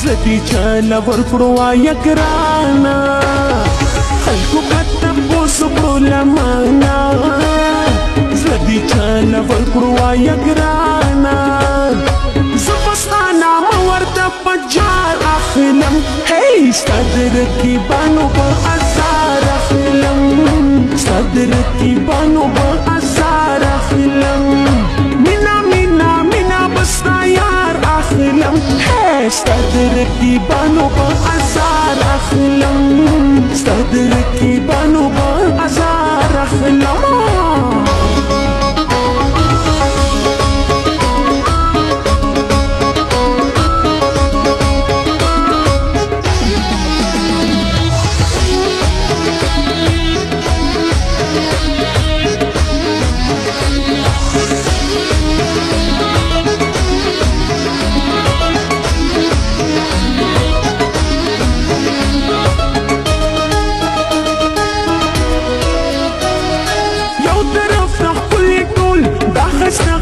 زدي چاله ورکړو یا ګرانا خلکو کته پوسو لمانا زدي چاله ورکړو یا ګرانا زبستانا مورته پجار اخلم هي صدر کی بانو په ازار اخلم صدر کی بانو په ازار اخلم مینا مینا مینا بستا یار اخلم هي صدر کی بانو په ازار اخلم صدر کی بانو په ازار اخلم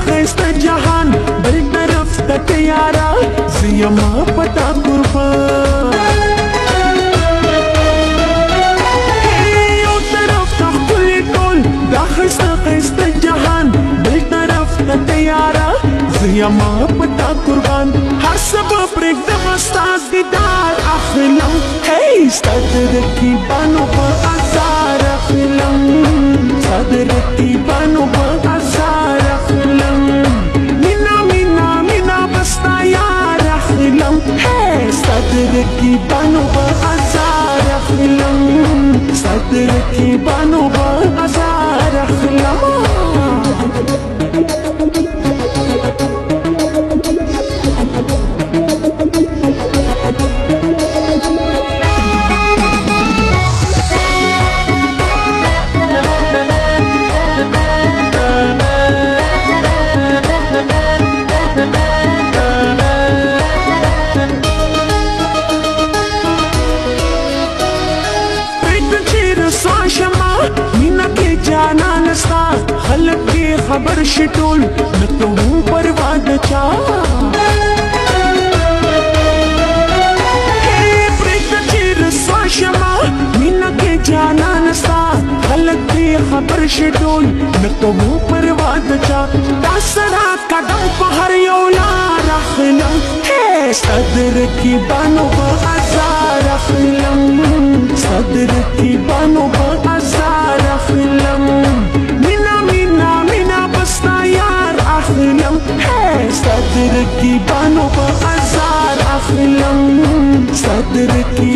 خسته جهان بل طرف ته تیارا زیما پتا قربان یو طرف ته خپل ټول دا خسته جهان بل طرف ته تیارا زیما پتا قربان هر سبب پرېږدم ستا دیدار اخلم هی ستا د رقیبانو په ازار اخلم ستا د رقیبانو په ازار اخلم مینا مینا مینا بستا یار اخلم هی ستا د رقیبانو په ازار اخلم ستا د رقیبانو په ازار اخلم خلق کی خبر شټول نته هم پروا د چا پرېږده چې رسوا شمه مینه کې جانان ستا خلق کی خبر شټول نته هم پروا د چا دا سره قدم په هر یو لار اخلم ستا د رقیبانو په ازار اخلم ستا د رقیبانو په ازار اخلم صدر کی بانو په ازار اخلم صدر کی